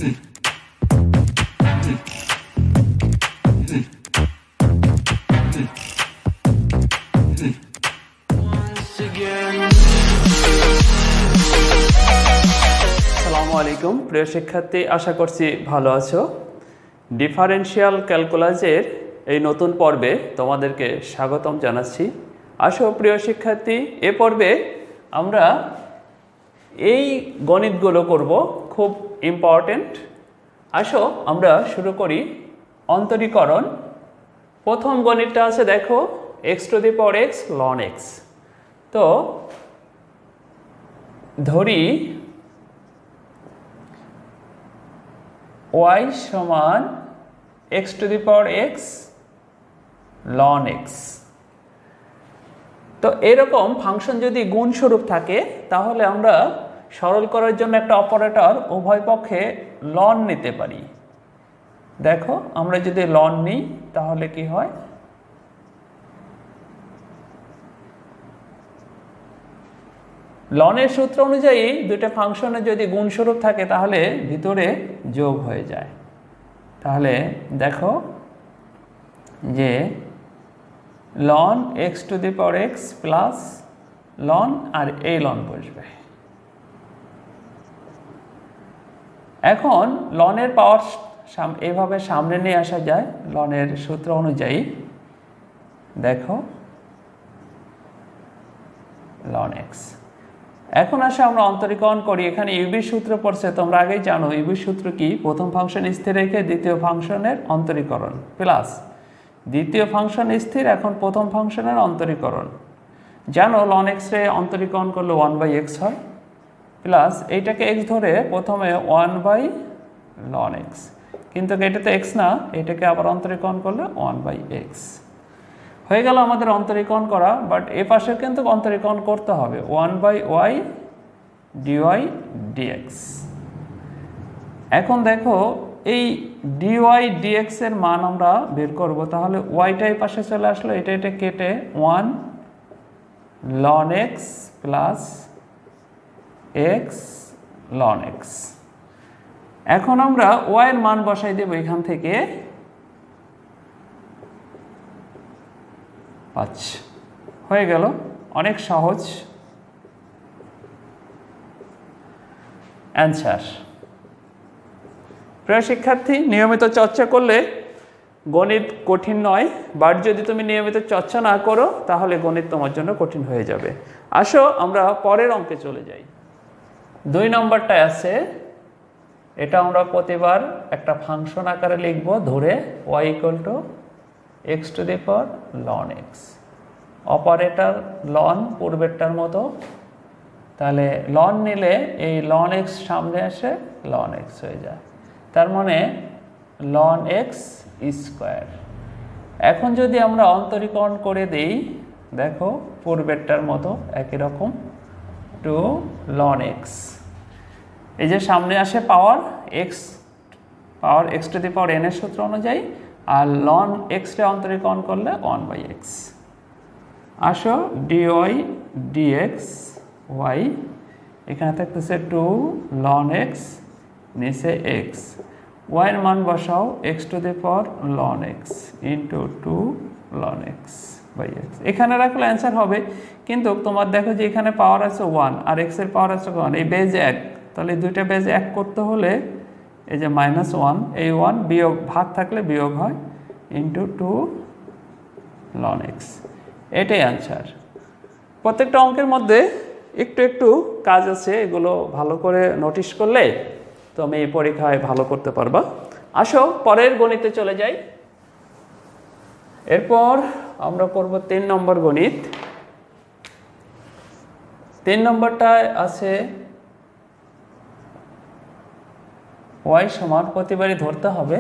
আসসালামু আলাইকুম প্রিয় শিক্ষার্থী, আশা করছি ভালো আছো। ডিফারেনশিয়াল ক্যালকুলাসের এই নতুন পর্বে তোমাদেরকে স্বাগতম জানাচ্ছি। আসো প্রিয় শিক্ষার্থী, এ পর্বে আমরা এই গণিতগুলো করব, খুব ইম্পর্টেন্ট। আসো আমরা শুরু করি অন্তরীকরণ। প্রথম গণিতটা আছে, দেখো x⁴x ln x। তো ধরি y সমান x⁴x ln x। তো এরকম ফাংশন যদি গুণস্বরূপ থাকে তাহলে আমরা সরল করার জন্য একটা অপারেটর উভয় পক্ষে লন নিতে পারি। দেখো আমরা যদি লন নিই তাহলে কি হয়, লনের সূত্র অনুযায়ী দুটো ফাংশনের যদি গুণস্বরূপ থাকে তাহলে ভিতরে যোগ হয়ে যায়। তাহলে দেখো যে ln x⁴x প্লাস ln আর এই লন বসবে। এখন লনের পাওয়ার এইভাবে সামনে নিয়ে আসা যায় লনের সূত্র অনুযায়ী। দেখো ln x। এখন আসে আমরা অন্তরীকরণ করি। এখানে ইউবির সূত্র পড়ছে, তোমরা আগেই জানো ইউবির সূত্র কি, প্রথম ফাংশন স্থির রেখে দ্বিতীয় ফাংশনের অন্তরীকরণ প্লাস দ্বিতীয় ফাংশন স্থির, এখন প্রথম ফাংশনের অন্তরীকরণ। জানো ln x রে অন্তরীকরণ করলে 1/x হয়, প্লাস এইটাকে x ধরে প্রথমে 1/ln x, কিন্তু এটা তো x না, এটাকে আবার অন্তরীকরণ করলে 1/x হয়ে গেল আমাদের অন্তরীকরণ করা। বাট এ পাশে কিন্তু অন্তরীকরণ করতে হবে 1/y dy dx। এখন দেখো এই dy dx এর মান আমরা বের করব, তাহলে yটাই পাশে চলে আসলো, এটা কেটে 1 ln x plus x ln x। এখন আমরা y এর মান বসাই দেব এখান থেকে 5। হয়ে গেল, অনেক সহজ অ্যান্সার। প্রিয় শিক্ষার্থী, নিয়মিত চর্চা করলে গণিত কঠিন নয়, বাট যদি তুমি নিয়মিত চর্চা না করো তাহলে গণিত তোমার জন্য কঠিন হয়ে যাবে। আসো আমরা পরের অঙ্কে চলে যাই। 2 নম্বরটায় আছে, এটা আমরা প্রতিবার একটা ফাংশন আকারে লিখব, ধরে y x⁴ln x। অপারেটর লন পূর্বেরটার মতো, তাহলে লন নিলে এই ln x সামনে আসে ln x হয়ে যায়, তার মানে ln x স্কোয়ার। এখন যদি আমরা অন্তরীকরণ করে দেই, দেখো পূর্বেরটার মতো একই রকম 2ln x। এই যে সামনে আসে পাওয়ার x⁴n এর সূত্র অনুযায়ী, আর ln x রে অন্তরীকরণ করলে 1/x। আসো dy dx y, এখানে থাকতেছে 2ln x, নিচে x, y এর মান বসাও x⁴ln x into 2ln x/x। এখানে রাখলে অ্যান্সার হবে, কিন্তু তোমার দেখো যে এখানে পাওয়ার আছে 1 আর x এর পাওয়ার আছে 1, এই বেজ 1, তাহলে দুইটা বেজ 1 করতে হলে এই যে -1, এই 1 বিয়োগ ভাগ থাকলে বিয়োগ হয়, ইন্টু 2ln x। এটাই অ্যান্সার। প্রত্যেকটা অঙ্কের মধ্যে একটু একটু কাজ আছে, এগুলো ভালো করে নোটিশ করলে তুমি এই পরীক্ষায় ভালো করতে পারবা। আসো পরের গণিতে চলে যাই। এরপর আমরা করব 3 নম্বর গণিত। 3 নম্বরটায় আছে y সমান, প্রতিবারই ধরতে হবে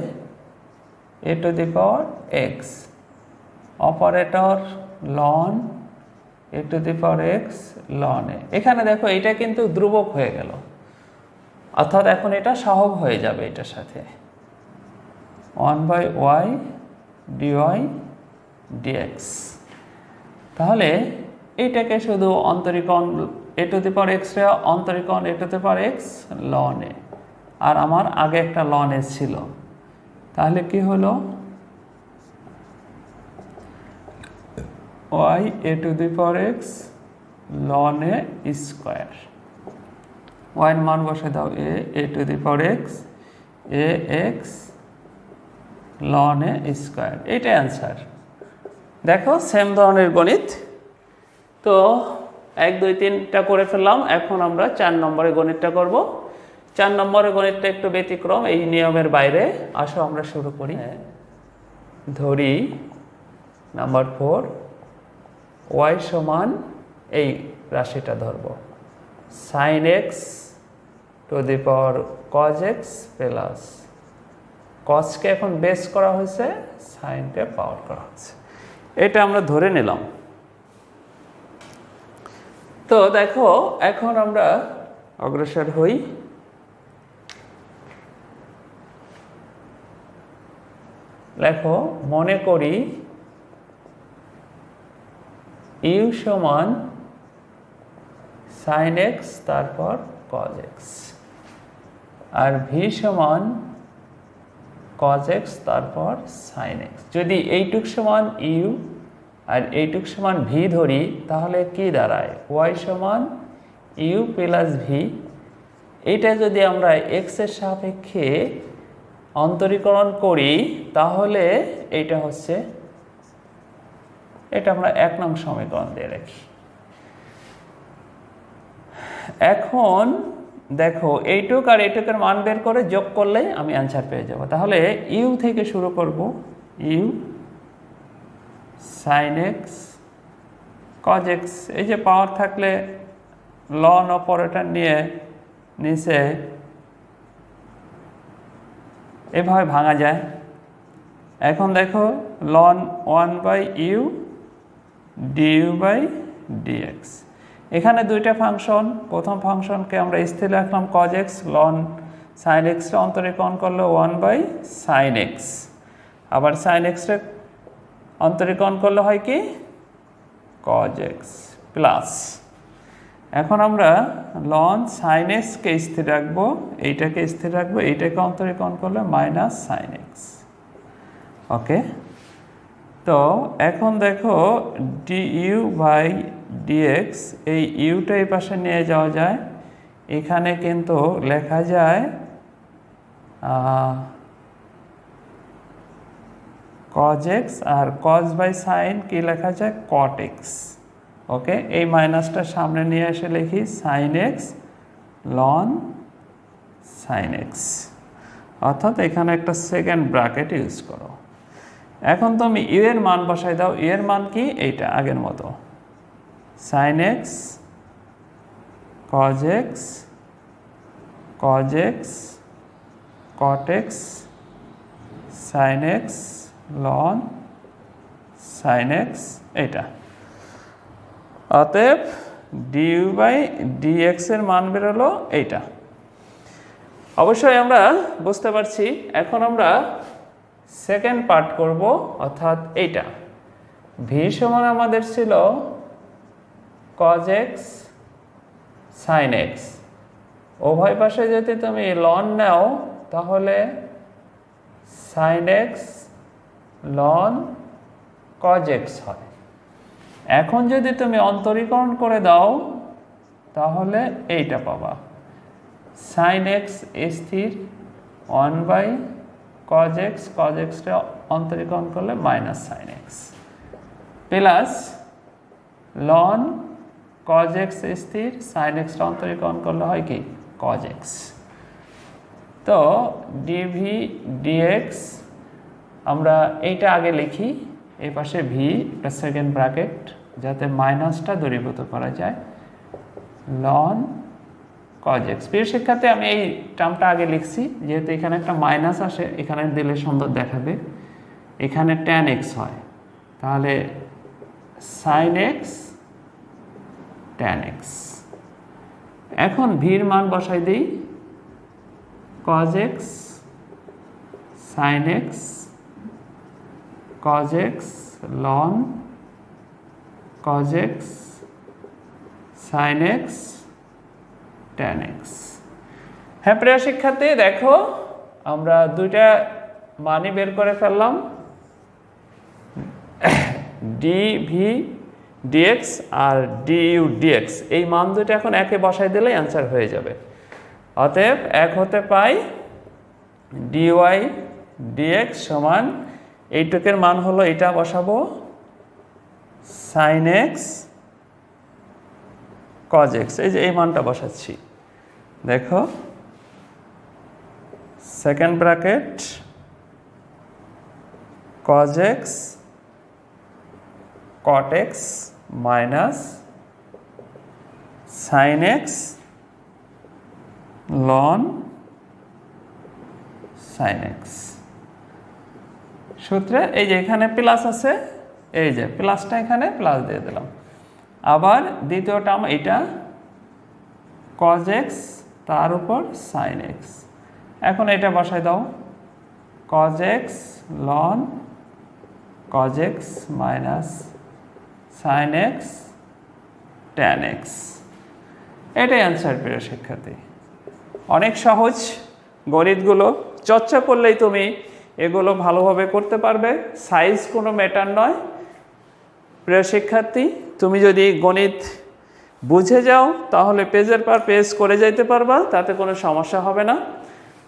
a⁴x, operator ln a⁴x ln a। এখানে দেখো এটা কিন্তু ধ্রুবক হয়ে গেল, অর্থাৎ এখন এটা সহগ হয়ে যাবে এটার সাথে 1/y dy dx। তাহলে এইটাকে শুধু অন্তরীকরণ a⁴x রে অন্তরীকরণ a⁴x ln a, আর আমার আগে একটা লন এস ছিল, তাহলে কি হলো y a two the power x ln a square. y এর মান বসে দাও a two the power x ax ln a square, এটাই অ্যান্সার। দেখো সেম ধরনের গণিত। তো 1 2 3টা করে ফেললাম, এখন আমরা 4 নম্বরের গণিতটা করব। 4 নম্বরের গণিতটা একটু ব্যতিক্রম, এই নিয়মের বাইরে। আসো আমরা শুরু করি। ধরি নাম্বার 4 y সমান এই রাশিটা ধরব sin x to the power cos x plus cosকে এখন বেস করা হয়েছে, সাইনকে পাওয়ার করা হয়েছে, এটা আমরা ধরে নিলাম। তো দেখো এখন আমরা অগ্রসর হই। লেখো মনে করি u সমান sin x তারপর cos x আর v সমান cos x তারপর sin x। যদি এইটুক সমান u আর এইটুক সমান v ধরি তাহলে কি দাঁড়ায় y সমান u প্লাস v। এটা যদি আমরা x এর সাপেক্ষে অন্তরীকরণ করি তাহলে এইটা হচ্ছে, এটা আমরা 1 নং সমীকরণ দিয়ে রাখি। এখন দেখো এইটুক আর এইটুকের মান বের করে যোগ করলে আমি অ্যান্সার পেয়ে যাব। তাহলে ইউ থেকে শুরু করব, you sin x cos x, এই যে পাওয়ার থাকলে লন অপারেটর নিয়ে নিচে এভাবে ভাঙা যায়। এখন দেখো লন 1/u du/dx, এখানে দুইটা ফাংশন, প্রথম ফাংশনকে আমরা স্থির রাখলাম cos x, লন sin x রে অন্তরীকরণ করলে 1/sin x, আবার sin x রে অন্তরীকরণ করলে হয় কি cos x প্লাস, এখন আমরা লন sin x কে স্থির রাখবো, এইটাকে স্থির রাখবো, এইটাকে অন্তরীকরণ করলে মাইনাস sin x। ওকে, তো এখন দেখো du/dx, এই ইউটা এই পাশে নিয়ে যাওয়া যায়, এখানে কিন্তু লেখা যায় cos x আর cos বাই sin কি লেখা যায় cot x। ওকে, এই মাইনাসটা সামনে নিয়ে এসে লিখি sin x ln sin x, অর্থাৎ এখানে একটা সেকেন্ড ব্র্যাকেট ইউজ করো। এখন তুমি ইউ এর মান বসাই দাও, ইউ এর মান কি এইটা আগের মতো sin x cos x cos x cot x sin x ln sin x, এটা। অতএব du/dx এর মান বেরোলো এইটা। অবশ্যই আমরা বুঝতে পারছি। এখন আমরা সেকেন্ড পার্ট করব, অর্থাৎ এইটা v সমান আমাদের ছিল cos x sin x, উভয় পাশে যদি তুমি লন নাও তাহলে sin x ln cos x হয়। এখন যদি তুমি অন্তরীকরণ করে দাও তাহলে এইটা পাবা sin x স্থির 1/cos x, cos x টা অন্তরীকরণ করলে minus sin x plus ln cos x স্থির, sin x টা অন্তরীকরণ করলে হয় কি cos x। তো dv/dx আমরা এইটা আগে লিখি, এই পাশে v একটা সেকেন্ড ব্র্যাকেট যাতে মাইনাসটা দূরীভূত করা যায়, ln cos x। প্রিয় শিক্ষার্থী, আমি এই টার্মটা আগে লিখছি যেহেতু এখানে একটা মাইনাস আসে, এখানে দিলে সুন্দর দেখাবে, এখানে tan x হয়, তাহলে sin x tan x। এখন v এর মান বসাই দিই, cos x sin x cos x ln cos x sin x tan x। হ্যাঁ প্রিয় শিক্ষার্থী, দেখো আমরা দুইটা মানই বের করে ফেললাম, ডিভি ডিএক্স আর ডিইউ ডিএক্স। এই মান দুটো এখন একে বসাই দিলে অ্যান্সার হয়ে যাবে। অতএব এক হতে পাই ডিওয়াই ডিএক্স সমান এইটুকের মান হলো, এটা বসাবো সাইন এক্স কজ এক্স, এই যে এই মানটা বসাচ্ছি। দেখো second bracket cos x cot x minus sine x লন সাইন এক্স। সূত্রে এই যে এখানে প্লাস আছে, এই যে প্লাসটা এখানে প্লাস দিয়ে দিলাম। আবার দ্বিতীয় টার্ম এটা কজ এক্স তার উপর সাইন এক্স। এখন এটা বসাই দাও, কজ এক্স লন cos x minus sine x tan x. এটাই অ্যান্সার প্রিয় শিক্ষার্থী। অনেক সহজ গণিতগুলো, চর্চা করলেই তুমি এগুলো ভালোভাবে করতে পারবে। সাইজ কোনো ম্যাটার নয় প্রিয় শিক্ষার্থী। তুমি যদি গণিত বুঝে যাও তাহলে পেজের পর পেজ করে যাইতে পারবা, তাতে কোনো সমস্যা হবে না।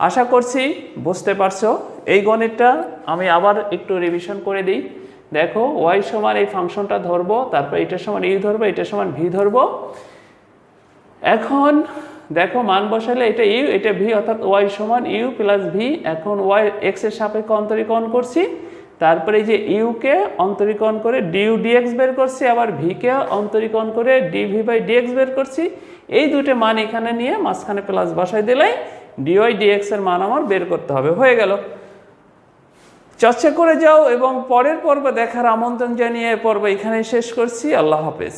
আশা করছি বুঝতে পারছো। এই গণিতটা আমি আবার একটু রিভিশন করে দিই। দেখো ওয়াই সমান এই ফাংশনটা ধরবো, তারপর এটার সমান ইউ ধরবো, এটার সমান ভি ধরবো। এখন দেখো মান বসালে এটা ইউ এটা ভি, অর্থাৎ ওয়াই সমান ইউ প্লাস ভি। এখন ওয়াই এক্স এর সাপেক্ষে অন্তরীকরণ করছি, তারপরে এই যে ইউকে অন্তরীকরণ করে ডিইউ ডিএক্স বের করছি, আবার ভিকে অন্তরীকরণ করে ডিভি বাই ডিএক্স বের করছি। এই দুটো মান এখানে নিয়ে মাঝখানে প্লাস বসাই দিলেই ডিওয়াই ডিএক্স এর মান আমার বের করতে হবে, হয়ে গেল। চর্চা করে যাও এবং পরের পর্ব দেখার আমন্ত্রণ জানিয়ে পর্ব এখানে শেষ করছি। আল্লাহ হাফেজ।